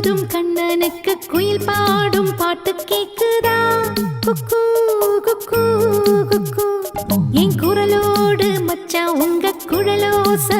போதும் கண்ணனுக்கு குயில் பாடும் பாட்டு கேக்குதா? குக்கு குக்கு குக்கு என் குரலோடு மச்சான் உங்க குழலோசை